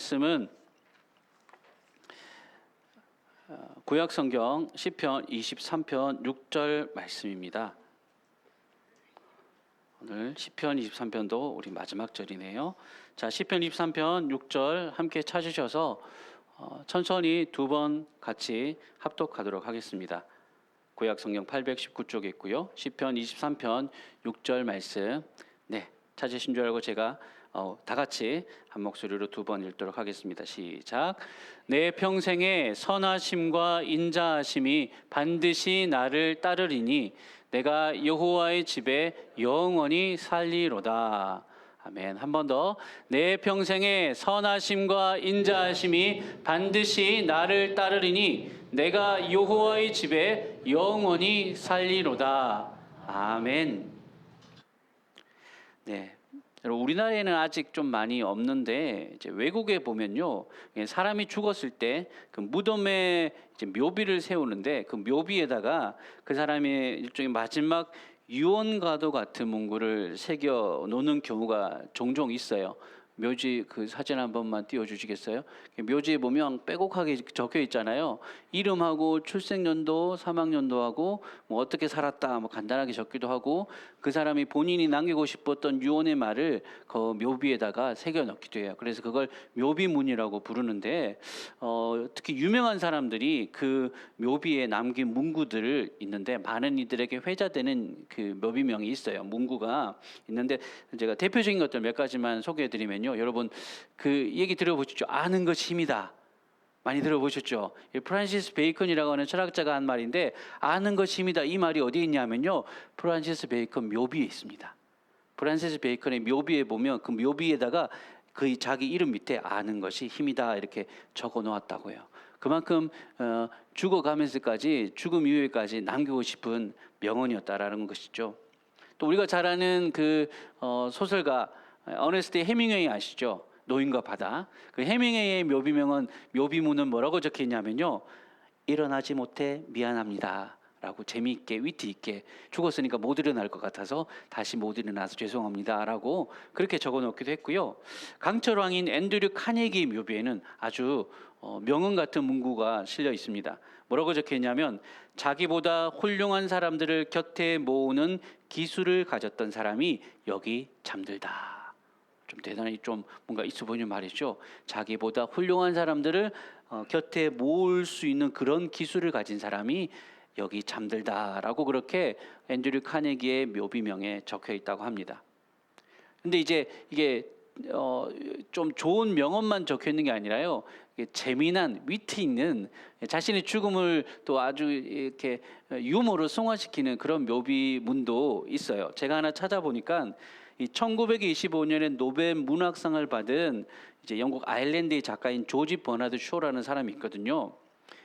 말씀은 구약성경 시편 23편 6절 말씀입니다. 오늘 시편 23편도 우리 마지막 절이네요. 자, 시편 23편 6절 함께 찾으셔서 천천히 두 번 같이 합독하도록 하겠습니다. 구약성경 819쪽에 있고요. 시편 23편 6절 말씀 찾으신 줄 알고 제가 다 같이 한 목소리로 두 번 읽도록 하겠습니다. 시작. 내 평생에 선하심과 인자하심이 반드시 나를 따르리니 내가 여호와의 집에 영원히 살리로다. 아멘. 한 번 더. 내 평생에 선하심과 인자하심이 반드시 나를 따르리니 내가 여호와의 집에 영원히 살리로다. 아멘. 네. 우리나라에는 아직 좀 많이 없는데 이제 외국에 보면요, 사람이 죽었을 때 그 무덤에 이제 묘비를 세우는데 그 묘비에다가 그 사람의 일종의 마지막 유언과도 같은 문구를 새겨 놓는 경우가 종종 있어요. 묘지 그 사진 한 번만 띄워주시겠어요? 묘지에 보면 빼곡하게 적혀 있잖아요. 이름하고 출생연도, 사망연도하고 뭐 어떻게 살았다 뭐 간단하게 적기도 하고 그 사람이 본인이 남기고 싶었던 유언의 말을 그 묘비에다가 새겨 넣기도 해요. 그래서 그걸 묘비문이라고 부르는데 특히 유명한 사람들이 그 묘비에 남긴 문구들을 있는데 많은 이들에게 회자되는 그 묘비명이 있어요. 문구가 있는데 제가 대표적인 것들 몇 가지만 소개해드리면요. 여러분 그 얘기 들어보셨죠? 아는 것이 힘이다. 많이 들어보셨죠? 프란시스 베이컨이라고 하는 철학자가 한 말인데 아는 것이 힘이다. 이 말이 어디에 있냐면요. 프란시스 베이컨 묘비에 있습니다. 프란시스 베이컨의 묘비에 보면 그 묘비에다가 그 자기 이름 밑에 아는 것이 힘이다 이렇게 적어 놓았다고 해요. 그만큼 죽어가면서까지 죽음 이후에까지 남기고 싶은 명언이었다라는 것이죠. 또 우리가 잘 아는 그 소설가 어네스트 해밍웨이 아시죠? 노인과 바다. 그 해밍웨이의 묘비명은 묘비문은 뭐라고 적혀 있냐면요. 일어나지 못해 미안합니다. 라고 재미있게 위트 있게 죽었으니까 못 일어날 것 같아서 다시 못 일어나서 죄송합니다. 라고 그렇게 적어 놓기도 했고요. 강철왕인 앤드류 카네기 묘비에는 아주 명언 같은 문구가 실려 있습니다. 뭐라고 적혀 있냐면 자기보다 훌륭한 사람들을 곁에 모으는 기술을 가졌던 사람이 여기 잠들다. 좀 대단히 좀 뭔가 있어 보이는 말이죠. 자기보다 훌륭한 사람들을 곁에 모을 수 있는 그런 기술을 가진 사람이 여기 잠들다라고 그렇게 앤드류 카네기의 묘비명에 적혀 있다고 합니다. 근데 이제 이게 좀 좋은 명언만 적혀 있는 게 아니라요. 재미난 위트 있는 자신의 죽음을 또 아주 이렇게 유머로 승화시키는 그런 묘비문도 있어요. 제가 하나 찾아보니까 이 1925년에 노벨 문학상을 받은 이제 영국 아일랜드의 작가인 조지 버나드 쇼라는 사람이 있거든요.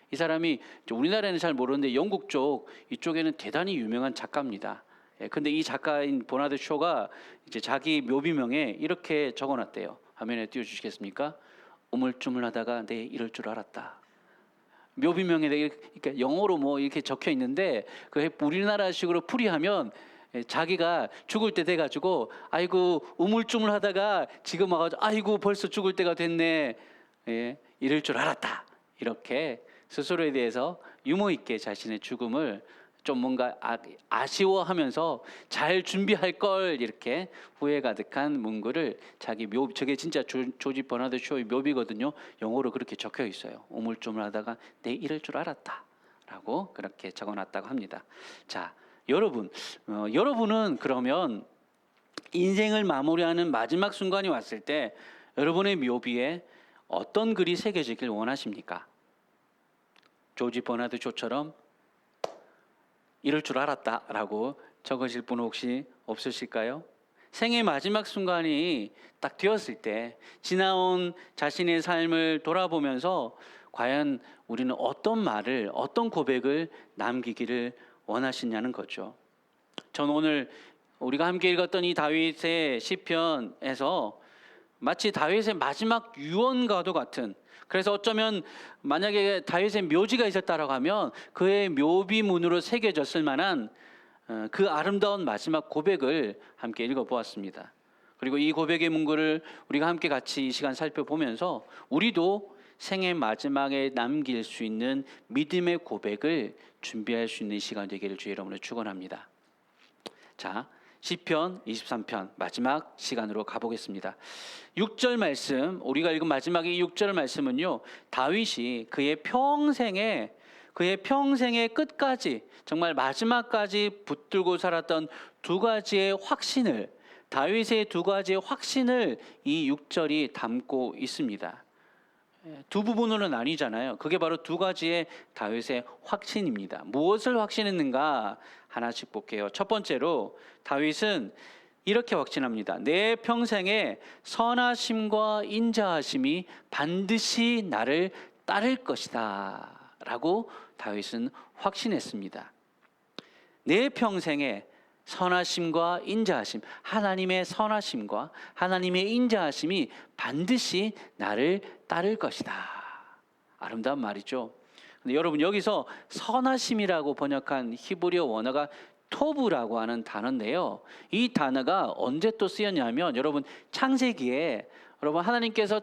이 사람이 우리나라에는 잘 모르는데 영국 쪽 이쪽에는 대단히 유명한 작가입니다. 근데 이 작가인 버나드 쇼가 이제 자기 묘비명에 이렇게 적어놨대요. 화면에 띄워주시겠습니까? 우물쭈물하다가 내 이럴 줄 알았다. 묘비명에 그러니까 영어로 뭐 이렇게 적혀 있는데 그 우리나라식으로 풀이하면 자기가 죽을 때 돼가지고 아이고 우물쭈물하다가 지금 와가지고 아이고 벌써 죽을 때가 됐네. 이럴 줄 알았다. 이렇게 스스로에 대해서 유머 있게 자신의 죽음을 좀 뭔가 아쉬워하면서 잘 준비할 걸 이렇게 후회 가득한 문구를 자기 저게 진짜 조지 버나드 쇼의 묘비거든요. 영어로 그렇게 적혀 있어요. 우물쭈물하다가 내 이럴 줄 알았다라고 그렇게 적어놨다고 합니다. 자, 여러분은 그러면 인생을 마무리하는 마지막 순간이 왔을 때 여러분의 묘비에 어떤 글이 새겨지길 원하십니까? 조지 버나드 쇼처럼 이럴 줄 알았다라고 적으실 분 혹시 없으실까요? 생의 마지막 순간이 딱 되었을 때 지나온 자신의 삶을 돌아보면서 과연 우리는 어떤 말을, 어떤 고백을 남기기를 원하시냐는 거죠. 전 오늘 우리가 함께 읽었던 이 다윗의 시편에서 마치 다윗의 마지막 유언과도 같은, 그래서 어쩌면 만약에 다윗의 묘지가 있었다라고 하면 그의 묘비문으로 새겨졌을 만한 그 아름다운 마지막 고백을 함께 읽어보았습니다. 그리고 이 고백의 문구를 우리가 함께 같이 이 시간 살펴보면서 우리도 생애 마지막에 남길 수 있는 믿음의 고백을 준비할 수 있는 시간 되기를 주의 이름으로 축원합니다. 자, 시편 23편 마지막 시간으로 가보겠습니다. 6절 말씀, 우리가 읽은 마지막에 6절 말씀은요, 다윗이 그의 평생의 끝까지, 정말 마지막까지 붙들고 살았던 두 가지의 확신을, 다윗의 두 가지의 확신을 이 6절이 담고 있습니다. 두 부분으로 나뉘잖아요. 그게 바로 두 가지의 다윗의 확신입니다. 무엇을 확신했는가 하나씩 볼게요. 첫 번째로 다윗은 이렇게 확신합니다. 내 평생에 선하심과 인자하심이 반드시 나를 따를 것이다 라고 다윗은 확신했습니다. 내 평생에 선하심과 인자하심, 하나님의 선하심과 하나님의 인자하심이 반드시 나를 따를 것이다. 아름다운 말이죠. 근데 여러분, 여기서 선하심이라고 번역한 히브리어 원어가 토브라고 하는 단어인데요, 이 단어가 언제 또 쓰였냐면, 여러분 창세기에 여러분 하나님께서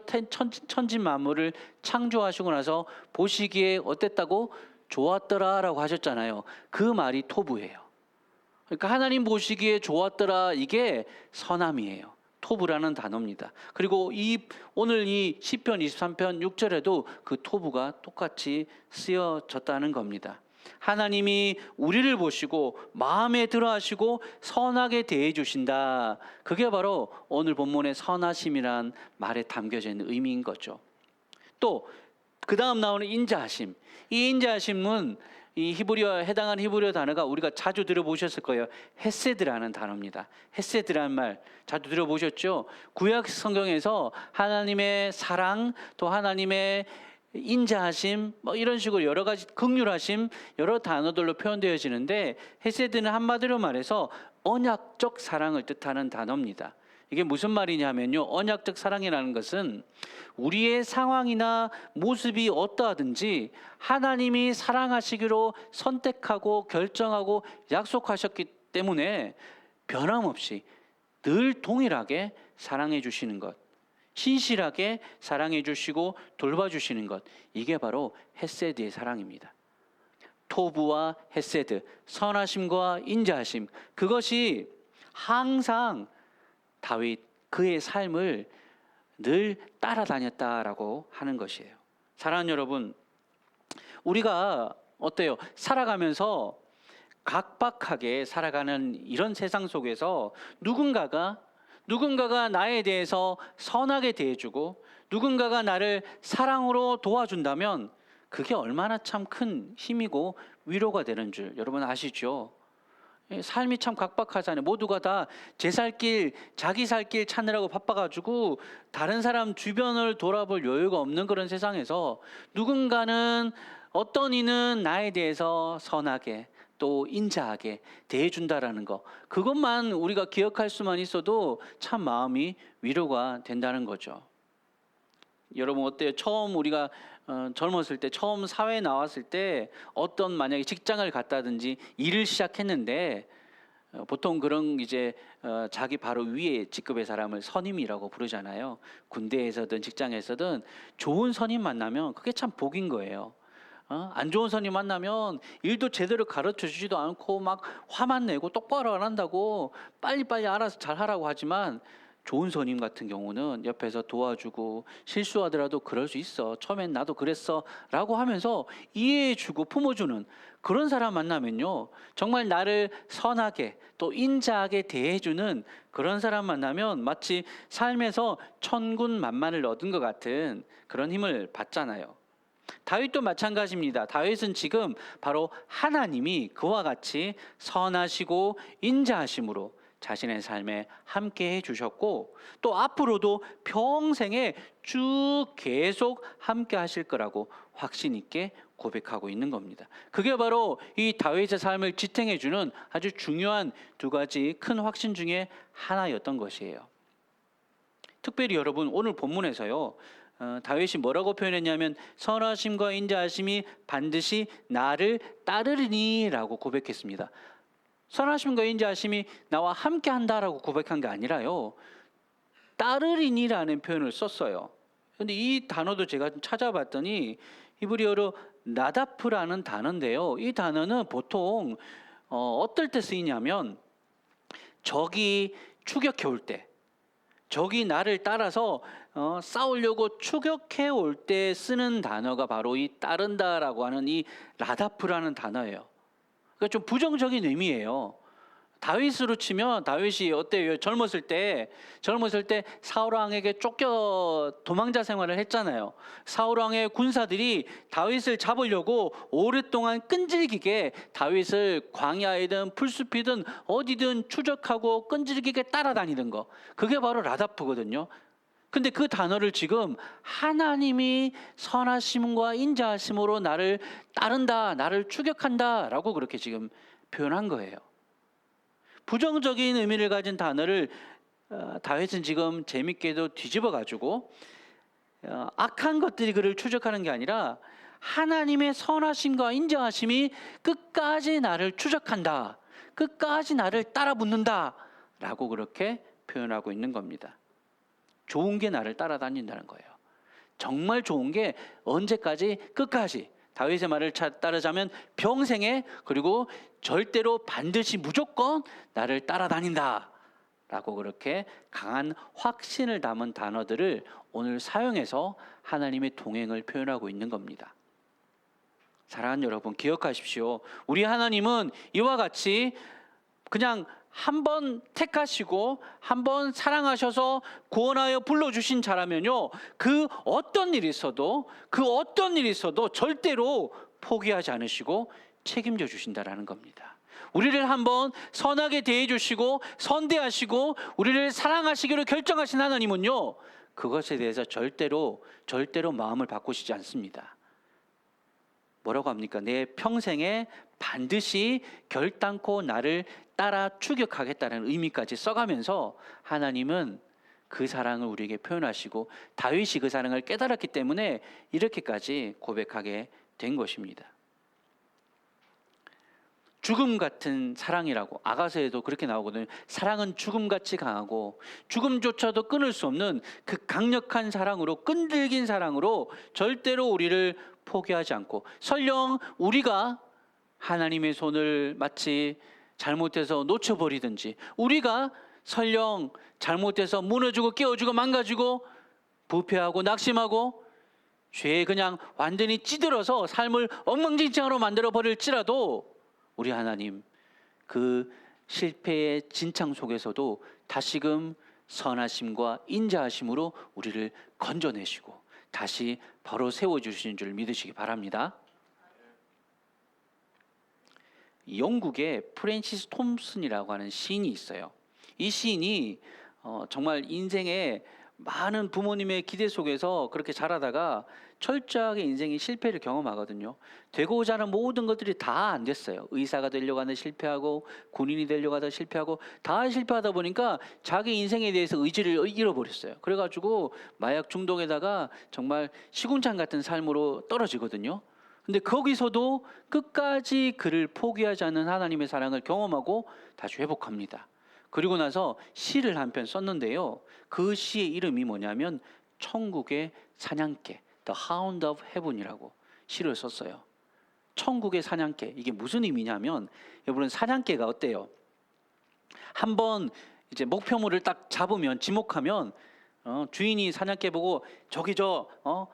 천지 만물을 창조하시고 나서 보시기에 어땠다고? 좋았더라라고 하셨잖아요. 그 말이 토브예요. 그러니까 하나님 보시기에 좋았더라, 이게 선함이에요. 토브라는 단어입니다. 그리고 오늘 이 시편 23편 6절에도 그 토브가 똑같이 쓰여졌다는 겁니다. 하나님이 우리를 보시고 마음에 들어 하시고 선하게 대해 주신다. 그게 바로 오늘 본문의 선하심이란 말에 담겨져 있는 의미인 거죠. 또 그 다음 나오는 인자하심. 이 인자하심은 이 해당하는 히브리어 단어가 우리가 자주 들어보셨을 거예요. 헤세드라는 단어입니다. 헤세드라는 말 자주 들어보셨죠? 구약 성경에서 하나님의 사랑, 또 하나님의 인자하심, 이런 식으로 여러 가지 긍휼하심, 여러 단어들로 표현되어지는데, 헤세드는 한마디로 말해서 언약적 사랑을 뜻하는 단어입니다. 이게 무슨 말이냐면요, 언약적 사랑이라는 것은 우리의 상황이나 모습이 어떠하든지 하나님이 사랑하시기로 선택하고 결정하고 약속하셨기 때문에 변함없이 늘 동일하게 사랑해 주시는 것, 신실하게 사랑해 주시고 돌봐주시는 것, 이게 바로 헤세드의 사랑입니다. 토브와 헤세드, 선하심과 인자하심, 그것이 항상 다윗 그의 삶을 늘 따라다녔다라고 하는 것이에요. 사랑하는 여러분, 우리가 어때요? 살아가면서 각박하게 살아가는 이런 세상 속에서 누군가가 나에 대해서 선하게 대해주고 누군가가 나를 사랑으로 도와준다면 그게 얼마나 참 큰 힘이고 위로가 되는 줄 여러분 아시죠? 삶이 참 각박하잖아요. 모두가 다 자기 살 길 찾느라고 바빠가지고 다른 사람 주변을 돌아볼 여유가 없는 그런 세상에서 누군가는, 어떤 이는 나에 대해서 선하게 또 인자하게 대해준다라는 거, 그것만 우리가 기억할 수만 있어도 참 마음이 위로가 된다는 거죠. 여러분 어때요? 처음 우리가 젊었을 때, 처음 사회에 나왔을 때 만약에 직장을 갔다든지 일을 시작했는데 보통 그런 자기 바로 위에 직급의 사람을 선임이라고 부르잖아요. 군대에서든 직장에서든 좋은 선임 만나면 그게 참 복인 거예요. 안 좋은 선임 만나면 일도 제대로 가르쳐 주지도 않고 막 화만 내고 똑바로 안 한다고 빨리빨리 알아서 잘 하라고 하지만, 좋은 선임 같은 경우는 옆에서 도와주고 실수하더라도 그럴 수 있어, 처음엔 나도 그랬어 라고 하면서 이해해주고 품어주는 그런 사람 만나면요, 정말 나를 선하게 또 인자하게 대해주는 그런 사람 만나면 마치 삶에서 천군만마를 얻은 것 같은 그런 힘을 받잖아요. 다윗도 마찬가지입니다. 다윗은 지금 바로 하나님이 그와 같이 선하시고 인자하심으로 자신의 삶에 함께 해주셨고, 또 앞으로도 평생에 쭉 계속 함께 하실 거라고 확신 있게 고백하고 있는 겁니다. 그게 바로 이 다윗의 삶을 지탱해주는 아주 중요한 두 가지 큰 확신 중에 하나였던 것이에요. 특별히 여러분 오늘 본문에서요, 다윗이 뭐라고 표현했냐면 선하심과 인자하심이 반드시 나를 따르리니 라고 고백했습니다. 선하심과 인자하심이 나와 함께 한다라고 고백한 게 아니라요, 따르리니라는 표현을 썼어요. 근데 이 단어도 제가 좀 찾아봤더니 히브리어로 나다프라는 단어인데요. 이 단어는 보통 어떨 때 쓰이냐면 적이 추격해 올 때, 적이 나를 따라서 싸우려고 추격해 올 때 쓰는 단어가 바로 이 따른다라고 하는 이 라다프라는 단어예요. 그러니까 좀 부정적인 의미예요. 다윗으로 치면 다윗이 어때요? 젊었을 때 사울 왕에게 쫓겨 도망자 생활을 했잖아요. 사울 왕의 군사들이 다윗을 잡으려고 오랫동안 끈질기게 다윗을 광야이든 풀숲이든 어디든 추적하고 끈질기게 따라다니는 거. 그게 바로 라다프거든요. 근데 그 단어를 지금 하나님이 선하심과 인자하심으로 나를 따른다, 나를 추격한다라고 그렇게 지금 표현한 거예요. 부정적인 의미를 가진 단어를 다윗은 지금 재밌게도 뒤집어 가지고 악한 것들이 그를 추적하는 게 아니라 하나님의 선하심과 인자하심이 끝까지 나를 추적한다, 끝까지 나를 따라 붙는다 라고 그렇게 표현하고 있는 겁니다. 좋은 게 나를 따라다닌다는 거예요. 정말 좋은 게 언제까지? 끝까지. 다윗의 말을 따르자면 평생에, 그리고 절대로 반드시 무조건 나를 따라다닌다 라고 그렇게 강한 확신을 담은 단어들을 오늘 사용해서 하나님의 동행을 표현하고 있는 겁니다. 사랑하는 여러분, 기억하십시오. 우리 하나님은 이와 같이 그냥 한 번 택하시고 한 번 사랑하셔서 구원하여 불러주신 자라면요, 그 어떤 일이 있어도 절대로 포기하지 않으시고 책임져 주신다라는 겁니다. 우리를 한번 선하게 대해 주시고 선대하시고 우리를 사랑하시기로 결정하신 하나님은요, 그것에 대해서 절대로 마음을 바꾸시지 않습니다. 뭐라고 합니까? 내 평생에 반드시 결단코 나를 따라 추격하겠다는 의미까지 써가면서 하나님은 그 사랑을 우리에게 표현하시고 다윗이 그 사랑을 깨달았기 때문에 이렇게까지 고백하게 된 것입니다. 죽음 같은 사랑이라고 아가서에도 그렇게 나오거든요. 사랑은 죽음같이 강하고 죽음조차도 끊을 수 없는 그 강력한 사랑으로, 끈질긴 사랑으로 절대로 우리를 포기하지 않고, 설령 우리가 하나님의 손을 마치 잘못해서 놓쳐버리든지, 우리가 설령 잘못해서 무너지고 깨어지고 망가지고 부패하고 낙심하고 죄에 그냥 완전히 찌들어서 삶을 엉망진창으로 만들어버릴지라도 우리 하나님 그 실패의 진창 속에서도 다시금 선하심과 인자하심으로 우리를 건져내시고 다시 바로 세워주시는 줄 믿으시기 바랍니다. 영국의 프랜시스 톰슨이라고 하는 시인이 있어요. 이 시인이 정말 인생에 많은 부모님의 기대 속에서 그렇게 자라다가 철저하게 인생의 실패를 경험하거든요. 되고자 하는 모든 것들이 다 안 됐어요. 의사가 되려고 하는 실패하고 군인이 되려고 하다 실패하고 다 실패하다 보니까 자기 인생에 대해서 의지를 잃어버렸어요. 그래가지고 마약 중독에다가 정말 시궁창 같은 삶으로 떨어지거든요. 근데 거기서도 끝까지 그를 포기하지 않는 하나님의 사랑을 경험하고 다시 회복합니다. 그리고 나서 시를 한 편 썼는데요. 그 시의 이름이 뭐냐면 천국의 사냥개, The Hound of Heaven이라고 시를 썼어요. 천국의 사냥개, 이게 무슨 의미냐면, 여러분 사냥개가 어때요? 한번 이제 목표물을 딱 잡으면, 지목하면 주인이 사냥개 보고 저기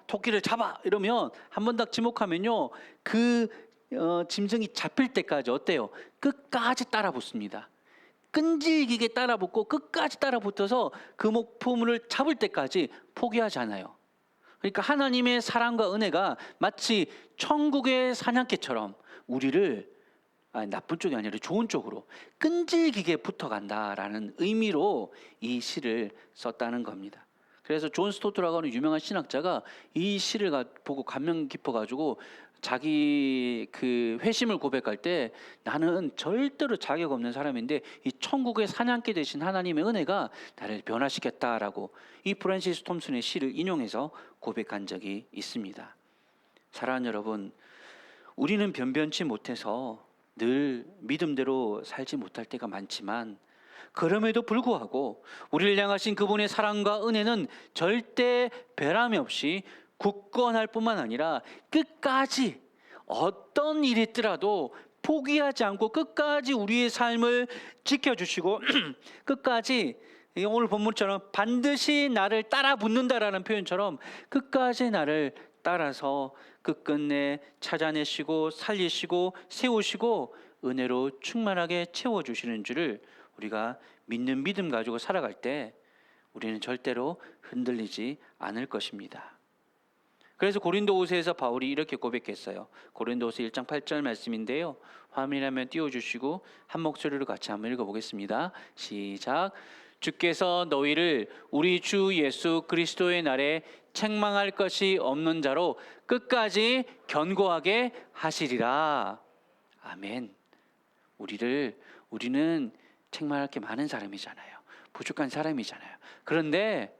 토끼를 잡아 이러면 한 번 딱 지목하면요, 그 짐승이 잡힐 때까지 어때요? 끝까지 따라 붙습니다. 끈질기게 따라 붙고 끝까지 따라 붙어서 그 목표물을 잡을 때까지 포기하지 않아요. 그러니까 하나님의 사랑과 은혜가 마치 천국의 사냥개처럼 우리를 나쁜 쪽이 아니라 좋은 쪽으로 끈질기게 붙어간다라는 의미로 이 시를 썼다는 겁니다. 그래서 존 스토트라고 하는 유명한 신학자가 이 시를 보고 감명 깊어가지고 자기 그 회심을 고백할 때, 나는 절대로 자격 없는 사람인데 이 천국의 사냥개 되신 하나님의 은혜가 나를 변화시켰다라고 이 프랜시스 톰슨의 시를 인용해서 고백한 적이 있습니다. 사랑하는 여러분, 우리는 변변치 못해서 늘 믿음대로 살지 못할 때가 많지만 그럼에도 불구하고 우리를 향하신 그분의 사랑과 은혜는 절대 변함이 없이 굳건할 뿐만 아니라 끝까지 어떤 일이 있더라도 포기하지 않고 끝까지 우리의 삶을 지켜주시고 끝까지 오늘 본문처럼 반드시 나를 따라 붙는다라는 표현처럼 끝까지 나를 따라서 끝끝내 찾아내시고 살리시고 세우시고 은혜로 충만하게 채워주시는 줄을 우리가 믿는 믿음 가지고 살아갈 때 우리는 절대로 흔들리지 않을 것입니다. 그래서 고린도후서에서 바울이 이렇게 고백했어요. 고린도후서 1장 8절 말씀인데요. 화면에 띄워주시고 한 목소리로 같이 한번 읽어보겠습니다. 시작. 주께서 너희를 우리 주 예수 그리스도의 날에 책망할 것이 없는 자로 끝까지 견고하게 하시리라. 아멘. 우리는 책망할 게 많은 사람이잖아요. 부족한 사람이잖아요. 그런데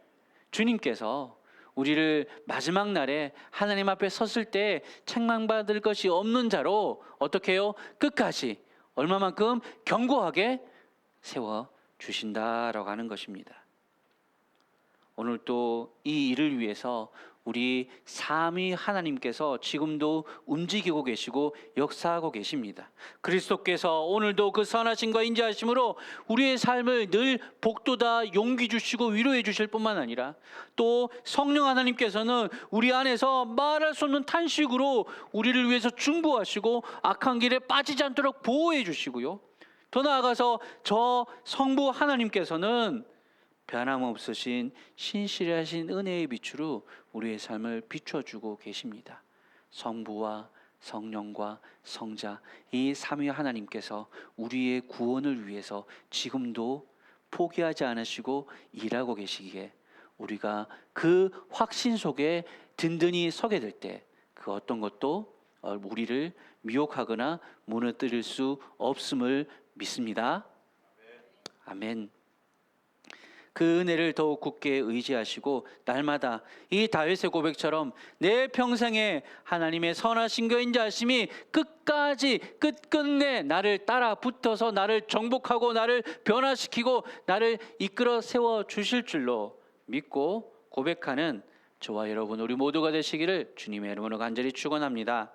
주님께서 우리를 마지막 날에 하나님 앞에 섰을 때 책망받을 것이 없는 자로 어떻게 해요? 끝까지 얼마만큼 견고하게 세워주신다라고 하는 것입니다. 오늘 또 이 일을 위해서 우리 삼위 하나님께서 지금도 움직이고 계시고 역사하고 계십니다. 그리스도께서 오늘도 그 선하심과 인자하심으로 우리의 삶을 늘 복돋아 용기 주시고 위로해 주실 뿐만 아니라 또 성령 하나님께서는 우리 안에서 말할 수 없는 탄식으로 우리를 위해서 중보하시고 악한 길에 빠지지 않도록 보호해 주시고요. 더 나아가서 저 성부 하나님께서는 변함없으신 신실하신 은혜의 빛으로 우리의 삶을 비춰주고 계십니다. 성부와 성령과 성자 이 삼위 하나님께서 우리의 구원을 위해서 지금도 포기하지 않으시고 일하고 계시기에 우리가 그 확신 속에 든든히 서게 될 때 그 어떤 것도 우리를 미혹하거나 무너뜨릴 수 없음을 믿습니다. 아멘. 그 은혜를 더욱 굳게 의지하시고 날마다 이 다윗의 고백처럼 내 평생에 하나님의 선하심과 인자하심이 끝까지 끝끝내 나를 따라 붙어서 나를 정복하고 나를 변화시키고 나를 이끌어 세워 주실 줄로 믿고 고백하는 저와 여러분 우리 모두가 되시기를 주님의 이름으로 간절히 축원합니다.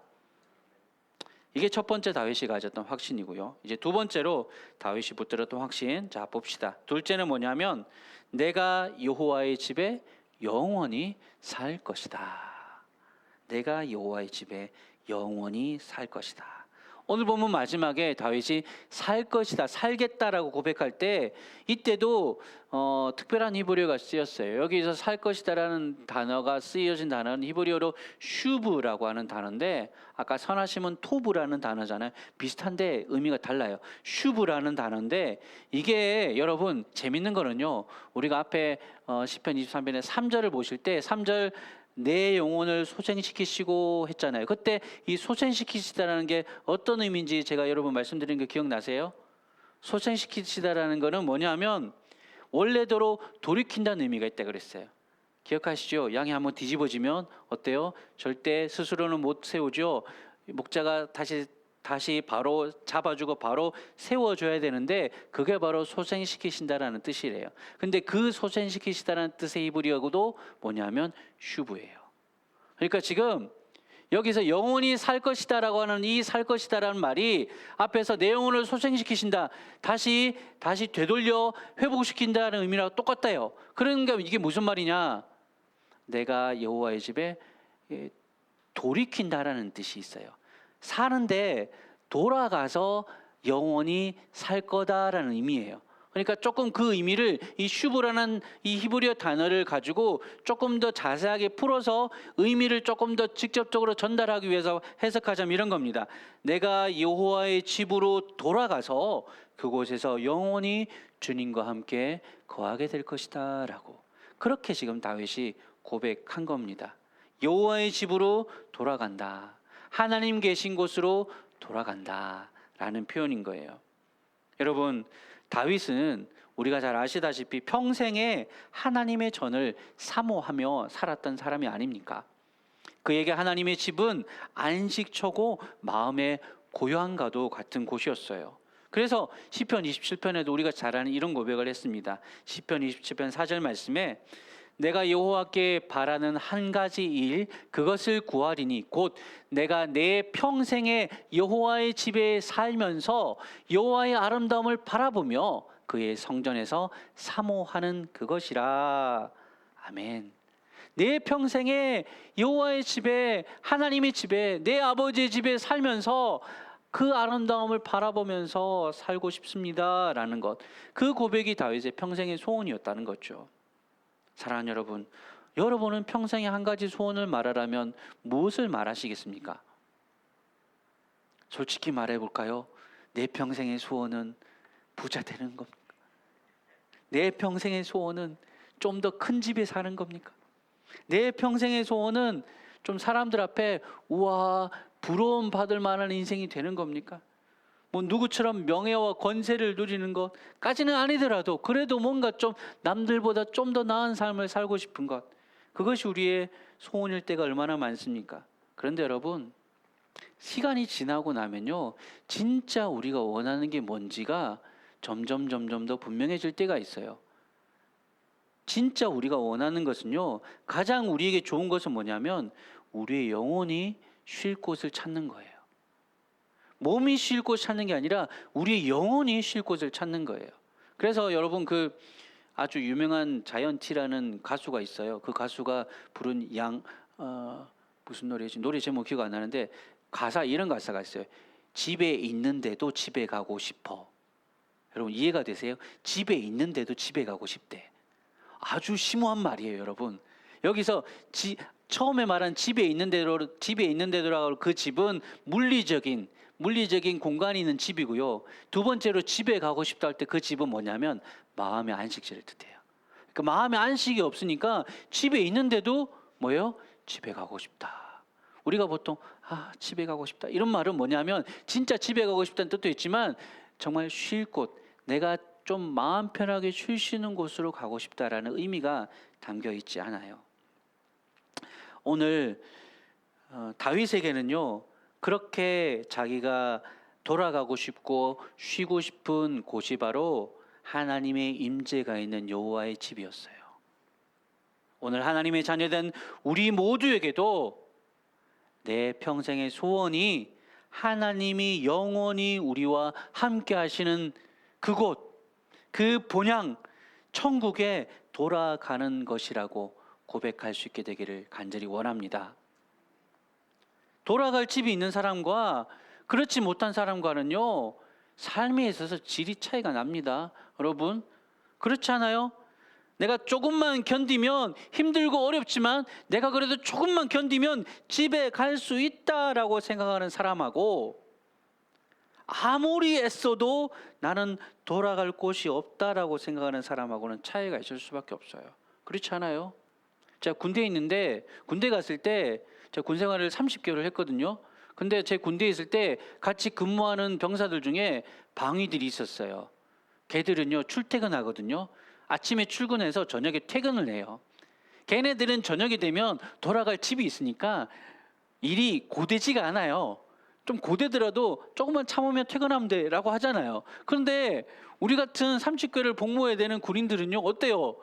이게 첫 번째 다윗이 가졌던 확신이고요. 이제 두 번째로 다윗이 붙들었던 확신. 자, 봅시다. 둘째는 뭐냐면 내가 여호와의 집에 영원히 살 것이다. 내가 여호와의 집에 영원히 살 것이다. 오늘 보면 마지막에 다윗이 살 것이다, 살겠다라고 고백할 때 이때도 특별한 히브리어가 쓰였어요. 여기서 살 것이다라는 단어가 쓰여진 단어는 히브리어로 슈브라고 하는 단어인데 아까 선하심은 토브라는 단어잖아요. 비슷한데 의미가 달라요. 슈브라는 단어인데 이게 여러분 재밌는 거는요. 우리가 앞에 시편 23편의 3절을 보실 때 3절 내 영혼을 소생시키시고 했잖아요. 그때 이 소생시키시다라는 게 어떤 의미인지 제가 여러분 말씀드린 거 기억나세요? 소생시키시다라는 거는 뭐냐면 원래대로 돌이킨다는 의미가 있다 그랬어요. 기억하시죠? 양이 한번 뒤집어지면 어때요? 절대 스스로는 못 세우죠. 목자가 다시 바로 잡아주고 바로 세워줘야 되는데 그게 바로 소생시키신다라는 뜻이래요. 근데 그 소생시키시다라는 뜻의 히브리어도 뭐냐면 슈브예요. 그러니까 지금 여기서 영원히 살 것이다라고 하는 이 살 것이다라는 말이 앞에서 내 영혼을 소생시키신다, 다시 되돌려 회복시킨다는 의미랑 똑같아요. 그러니까 이게 무슨 말이냐? 내가 여호와의 집에 돌이킨다라는 뜻이 있어요. 사는데 돌아가서 영원히 살 거다라는 의미예요. 그러니까 조금 그 의미를 이 슈브라는 이 히브리어 단어를 가지고 조금 더 자세하게 풀어서 의미를 조금 더 직접적으로 전달하기 위해서 해석하자면 이런 겁니다. 내가 여호와의 집으로 돌아가서 그곳에서 영원히 주님과 함께 거하게 될 것이다 라고 그렇게 지금 다윗이 고백한 겁니다. 여호와의 집으로 돌아간다. 하나님 계신 곳으로 돌아간다 라는 표현인 거예요. 여러분 다윗은 우리가 잘 아시다시피 평생에 하나님의 전을 사모하며 살았던 사람이 아닙니까? 그에게 하나님의 집은 안식처고 마음의 고요함과도 같은 곳이었어요. 그래서 시편 27편에도 우리가 잘 아는 이런 고백을 했습니다. 시편 27편 4절 말씀에 내가 여호와께 바라는 한 가지 일 그것을 구하리니 곧 내가 내 평생에 여호와의 집에 살면서 여호와의 아름다움을 바라보며 그의 성전에서 사모하는 그것이라. 아멘. 내 평생에 여호와의 집에, 하나님의 집에, 내 아버지의 집에 살면서 그 아름다움을 바라보면서 살고 싶습니다라는 것, 그 고백이 다윗의 평생의 소원이었다는 거죠. 사랑하는 여러분, 여러분은 평생에 한 가지 소원을 말하라면 무엇을 말하시겠습니까? 솔직히 말해볼까요? 내 평생의 소원은 부자 되는 겁니까? 내 평생의 소원은 좀 더 큰 집에 사는 겁니까? 내 평생의 소원은 좀 사람들 앞에 우와 부러움 받을 만한 인생이 되는 겁니까? 뭐 누구처럼 명예와 권세를 누리는 것까지는 아니더라도 그래도 뭔가 좀 남들보다 좀 더 나은 삶을 살고 싶은 것, 그것이 우리의 소원일 때가 얼마나 많습니까? 그런데 여러분, 시간이 지나고 나면요, 진짜 우리가 원하는 게 뭔지가 점점 더 분명해질 때가 있어요. 진짜 우리가 원하는 것은요, 가장 우리에게 좋은 것은 뭐냐면 우리의 영혼이 쉴 곳을 찾는 거예요. 몸이 쉴 곳 찾는 게 아니라 우리의 영혼이 쉴 곳을 찾는 거예요. 그래서 여러분, 그 아주 유명한 자이언티라는 가수가 있어요. 그 가수가 부른 무슨 노래지? 노래 제목 기억 안 나는데 이런 가사가 있어요. 집에 있는데도 집에 가고 싶어. 여러분 이해가 되세요? 집에 있는데도 집에 가고 싶대. 아주 심오한 말이에요, 여러분. 여기서 처음에 말한 집에 있는데도라고 그 집은 물리적인 공간이 있는 집이고요. 두 번째로 집에 가고 싶다 할 때 그 집은 뭐냐면 마음의 안식지를 뜻해요. 그 마음의 안식이 없으니까 집에 있는데도 뭐예요? 집에 가고 싶다. 우리가 보통 집에 가고 싶다 이런 말은 뭐냐면 진짜 집에 가고 싶다는 뜻도 있지만 정말 쉴 곳, 내가 좀 마음 편하게 쉴 수 있는 곳으로 가고 싶다라는 의미가 담겨 있지 않아요. 오늘 다윗에게는요, 그렇게 자기가 돌아가고 싶고 쉬고 싶은 곳이 바로 하나님의 임재가 있는 여호와의 집이었어요. 오늘 하나님의 자녀된 우리 모두에게도 내 평생의 소원이 하나님이 영원히 우리와 함께 하시는 그곳, 그 본향, 천국에 돌아가는 것이라고 고백할 수 있게 되기를 간절히 원합니다. 돌아갈 집이 있는 사람과 그렇지 못한 사람과는요, 삶에 있어서 질이 차이가 납니다. 여러분, 그렇지 않아요? 내가 조금만 견디면 힘들고 어렵지만 내가 그래도 조금만 견디면 집에 갈 수 있다라고 생각하는 사람하고 아무리 애써도 나는 돌아갈 곳이 없다라고 생각하는 사람하고는 차이가 있을 수밖에 없어요. 그렇지 않아요? 제가 군대에 있는데 군대 갔을 때 제가 군 생활을 30개월을 했거든요. 근데 제 군대에 있을 때 같이 근무하는 병사들 중에 방위들이 있었어요. 걔들은요 출퇴근하거든요. 아침에 출근해서 저녁에 퇴근을 해요. 걔네들은 저녁이 되면 돌아갈 집이 있으니까 일이 고되지가 않아요. 좀 고되더라도 조금만 참으면 퇴근하면 돼라고 하잖아요. 그런데 우리 같은 30개월을 복무해야 되는 군인들은요 어때요?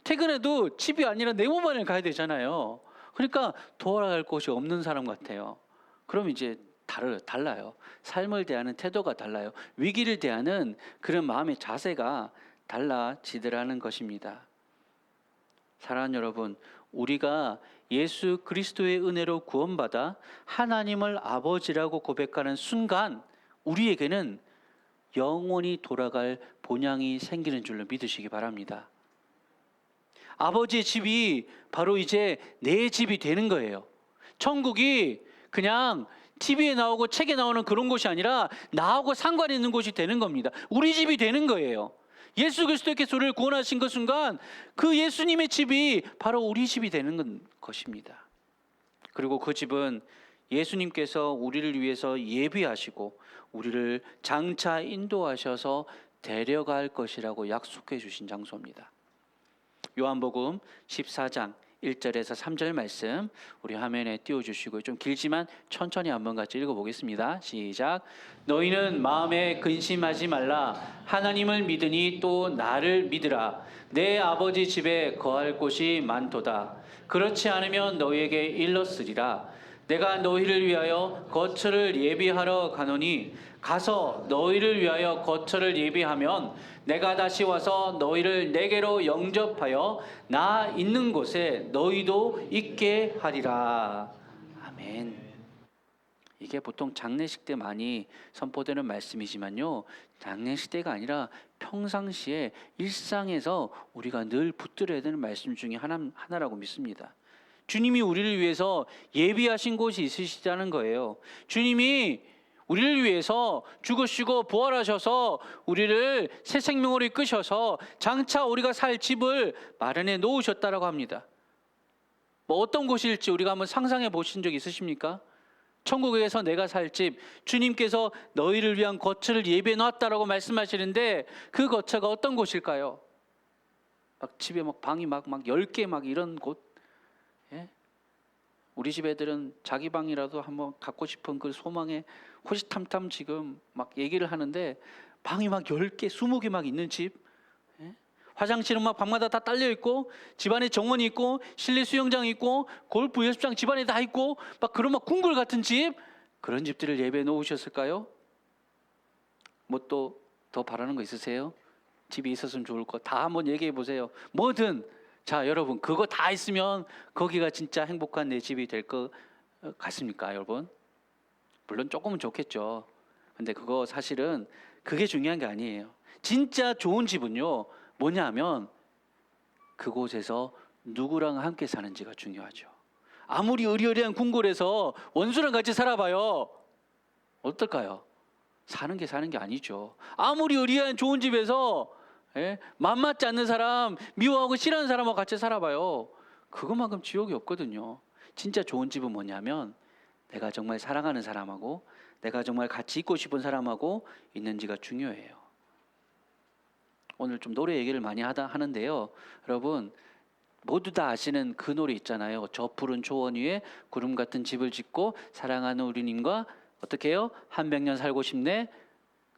퇴근해도 집이 아니라 내무반을 가야 되잖아요. 그러니까 돌아갈 곳이 없는 사람 같아요. 그럼 이제 달라요. 삶을 대하는 태도가 달라요. 위기를 대하는 그런 마음의 자세가 달라지더라는 것입니다. 사랑하는 여러분, 우리가 예수 그리스도의 은혜로 구원받아 하나님을 아버지라고 고백하는 순간 우리에게는 영원히 돌아갈 본향이 생기는 줄로 믿으시기 바랍니다. 아버지의 집이 바로 이제 내 집이 되는 거예요. 천국이 그냥 TV에 나오고 책에 나오는 그런 곳이 아니라 나하고 상관 있는 곳이 되는 겁니다. 우리 집이 되는 거예요. 예수 그리스도께서 우리를 구원하신 그 순간 그 예수님의 집이 바로 우리 집이 되는 것입니다. 그리고 그 집은 예수님께서 우리를 위해서 예비하시고 우리를 장차 인도하셔서 데려갈 것이라고 약속해 주신 장소입니다. 요한복음 14장 1절에서 3절 말씀 우리 화면에 띄워주시고, 좀 길지만 천천히 한번 같이 읽어보겠습니다. 시작. 너희는 마음에 근심하지 말라. 하나님을 믿으니 또 나를 믿으라. 내 아버지 집에 거할 곳이 많도다. 그렇지 않으면 너희에게 일렀으리라. 내가 너희를 위하여 거처를 예비하러 가노니 가서 너희를 위하여 거처를 예비하면 내가 다시 와서 너희를 내게로 영접하여 나 있는 곳에 너희도 있게 하리라. 아멘. 이게 보통 장례식 때 많이 선포되는 말씀이지만요, 장례식 때가 아니라 평상시에 일상에서 우리가 늘 붙들어야 되는 말씀 중에 하나라고 믿습니다. 주님이 우리를 위해서 예비하신 곳이 있으시다는 거예요. 주님이 우리를 위해서 죽으시고 부활하셔서 우리를 새 생명으로 이끄셔서 장차 우리가 살 집을 마련해 놓으셨다라고 합니다. 뭐 어떤 곳일지 우리가 한번 상상해 보신 적 있으십니까? 천국에서 내가 살 집, 주님께서 너희를 위한 거처를 예비해 놨다라고 말씀하시는데 그 거처가 어떤 곳일까요? 막 집에 막 방이 막 10개 막 이런 곳. 예? 우리 집 애들은 자기 방이라도 한번 갖고 싶은 그 소망에 호시탐탐 지금 막 얘기를 하는데, 방이 막 10개, 20개 막 있는 집, 예? 화장실은 막 방마다 다 딸려 있고, 집안에 정원이 있고, 실내 수영장이 있고, 골프 연습장 집안에 다 있고, 막 그런 막 궁궐 같은 집, 그런 집들을 예배해 놓으셨을까요? 뭐 또 더 바라는 거 있으세요? 집이 있었으면 좋을 거 다 한번 얘기해 보세요. 뭐든. 자, 여러분, 그거 다 있으면 거기가 진짜 행복한 내 집이 될 것 같습니까, 여러분? 물론 조금은 좋겠죠. 근데 그거 사실은 그게 중요한 게 아니에요. 진짜 좋은 집은요, 뭐냐 하면 그곳에서 누구랑 함께 사는지가 중요하죠. 아무리 의리의리한 궁궐에서 원수랑 같이 살아봐요. 어떨까요? 사는 게 아니죠. 아무리 의리한 좋은 집에서 만맞지 않는 사람, 미워하고 싫어하는 사람하고 같이 살아봐요. 그것만큼 지옥이 없거든요. 진짜 좋은 집은 뭐냐면 내가 정말 사랑하는 사람하고 내가 정말 같이 있고 싶은 사람하고 있는지가 중요해요. 오늘 좀 노래 얘기를 많이 하는데요, 여러분 모두 다 아시는 그 노래 있잖아요. 저 푸른 초원 위에 구름 같은 집을 짓고 사랑하는 우리님과 어떻게 해요? 한 백년 살고 싶네.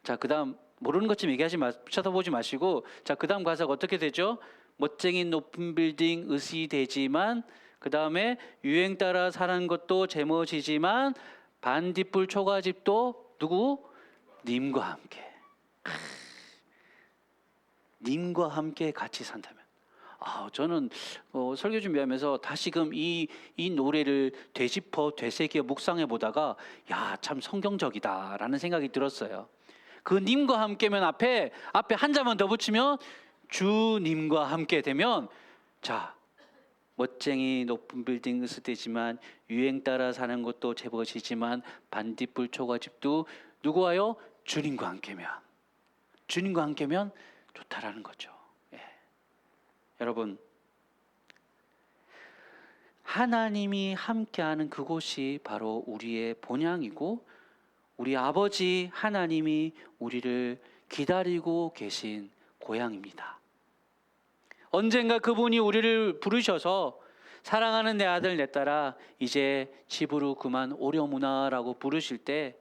자, 그 다음 모르는 것 좀 쳐다보지 마시고, 자, 그 다음 가사가 어떻게 되죠? 멋쟁이 높은 빌딩 의시되지만, 그 다음에 유행 따라 사는 것도 제멋이지만 반딧불 초가집도 누구? 님과 함께. 님과 함께 같이 산다면. 저는 설교 준비하면서 다시금 이 노래를 되새겨 묵상해 보다가 참 성경적이다라는 생각이 들었어요. 그 님과 함께면 앞에 한 자만 더 붙이면 주님과 함께 되면, 자, 멋쟁이 높은 빌딩 으스대지만 유행 따라 사는 것도 제멋이지만 반딧불 초가집도 누구와요? 주님과 함께면 좋다라는 거죠. 여러분, 하나님이 함께하는 그곳이 바로 우리의 본향이고 우리 아버지 하나님이 우리를 기다리고 계신 고향입니다. 언젠가 그분이 우리를 부르셔서 사랑하는 내 아들 내 딸아 이제 집으로 그만 오려무나라고 부르실 때,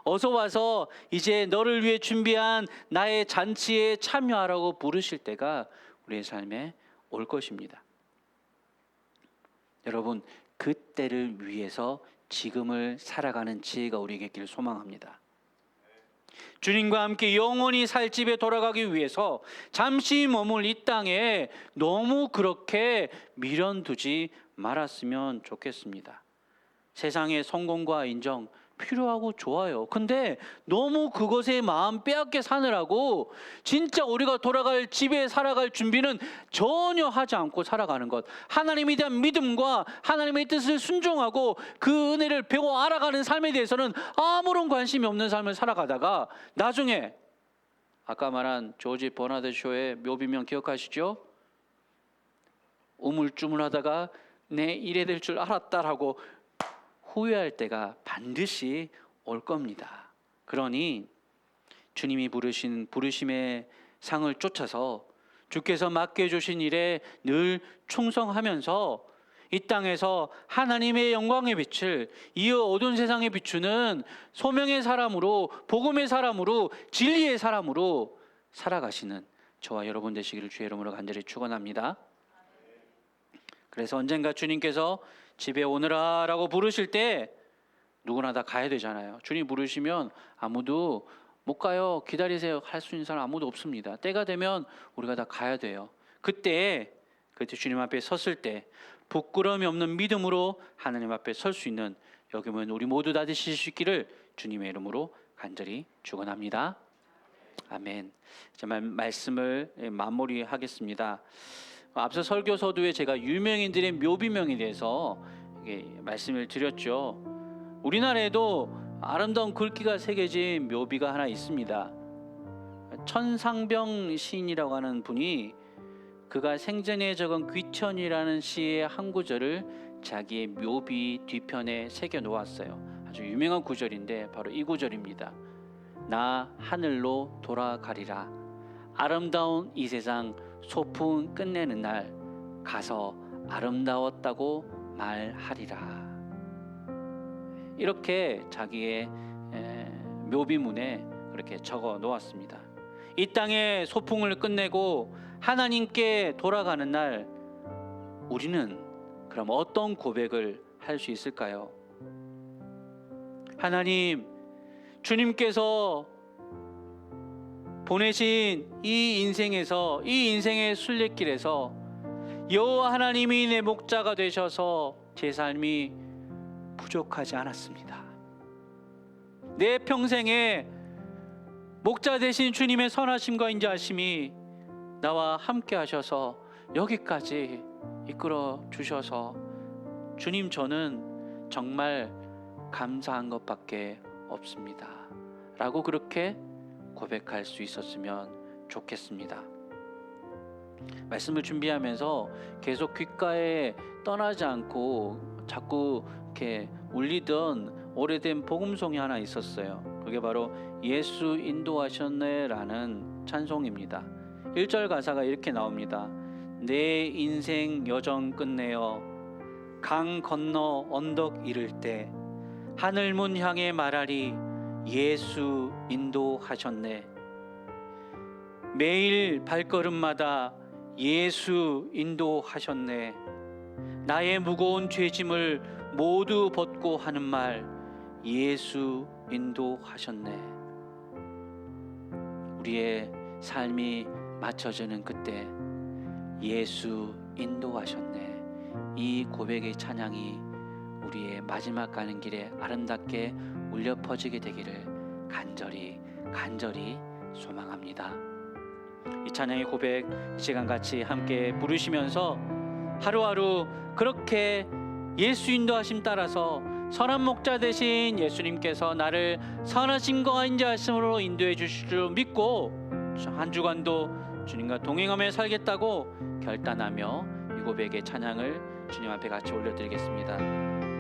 어서 와서 이제 너를 위해 준비한 나의 잔치에 참여하라고 부르실 때가 우리의 삶에 올 것입니다. 여러분, 그때를 위해서 지금을 살아가는 지혜가 우리에게 있기를 소망합니다. 주님과 함께 영원히 살 집에 돌아가기 위해서 잠시 머물 이 땅에 너무 그렇게 미련두지 말았으면 좋겠습니다. 세상의 성공과 인정 필요하고 좋아요. 근데 너무 그것에 마음 빼앗겨 사느라고 진짜 우리가 돌아갈 집에 살아갈 준비는 전혀 하지 않고 살아가는 것, 하나님에 대한 믿음과 하나님의 뜻을 순종하고 그 은혜를 배워 알아가는 삶에 대해서는 아무런 관심이 없는 삶을 살아가다가 나중에 아까 말한 조지 버나드 쇼의 묘비명 기억하시죠? 우물쭈물하다가 내 이래 될 줄 알았다라고 후회할 때가 반드시 올 겁니다. 그러니 주님이 부르신 부르심의 상을 쫓아서 주께서 맡겨주신 일에 늘 충성하면서 이 땅에서 하나님의 영광의 빛을 이 어두운 세상에 비추는 소명의 사람으로, 복음의 사람으로, 진리의 사람으로 살아가시는 저와 여러분 되시기를 주의 이름으로 간절히 축원합니다. 그래서 언젠가 주님께서 집에 오너라 라고 부르실 때 누구나 다 가야 되잖아요. 주님 부르시면 아무도 못 가요, 기다리세요 할 수 있는 사람 아무도 없습니다. 때가 되면 우리가 다 가야 돼요. 그때 주님 앞에 섰을 때 부끄러움이 없는 믿음으로 하나님 앞에 설 수 있는 여기 모인 우리 모두 다 되실 수 있기를 주님의 이름으로 간절히 축원합니다. 아멘. 정말 말씀을 마무리하겠습니다. 앞서 설교 서두에 제가 유명인들의 묘비명에 대해서 말씀을 드렸죠. 우리나라에도 아름다운 글귀가 새겨진 묘비가 하나 있습니다. 천상병 시인이라고 하는 분이 그가 생전에 적은 귀천이라는 시의 한 구절을 자기의 묘비 뒤편에 새겨 놓았어요. 아주 유명한 구절인데 바로 이 구절입니다. 나 하늘로 돌아가리라. 아름다운 이 세상 소풍 끝내는 날 가서 아름다웠다고 말하리라. 이렇게 자기의 묘비문에 그렇게 적어 놓았습니다. 이 땅의 소풍을 끝내고 하나님께 돌아가는 날 우리는 그럼 어떤 고백을 할 수 있을까요? 하나님, 주님께서 보내신 이 인생에서, 이 인생의 순례길에서 여호와 하나님이 내 목자가 되셔서 제 삶이 부족하지 않았습니다. 내 평생에 목자 되신 주님의 선하심과 인자하심이 나와 함께 하셔서 여기까지 이끌어 주셔서 주님, 저는 정말 감사한 것밖에 없습니다 라고 그렇게 고백할 수 있었으면 좋겠습니다. 말씀을 준비하면서 계속 귓가에 떠나지 않고 자꾸 이렇게 울리던 오래된 복음송이 하나 있었어요. 그게 바로 예수 인도하셨네 라는 찬송입니다. 1절 가사가 이렇게 나옵니다. 내 인생 여정 끝내어 강 건너 언덕 이를 때 하늘문 향해 말하리 예수 인도하셨네. 매일 발걸음마다 예수 인도하셨네. 나의 무거운 죄짐을 모두 벗고 하는 말 예수 인도하셨네. 우리의 삶이 맞춰지는 그때 예수 인도하셨네. 이 고백의 찬양이 우리의 마지막 가는 길에 아름답게 울려 퍼지게 되기를 간절히 소망합니다. 이 찬양의 고백 시간 같이 함께 부르시면서 하루하루 그렇게 예수 인도하심 따라서 선한 목자 되신 예수님께서 나를 선하심과 인자하심으로 인도해 주실 줄 믿고 한 주간도 주님과 동행하며 살겠다고 결단하며 이 고백의 찬양을 주님 앞에 같이 올려드리겠습니다.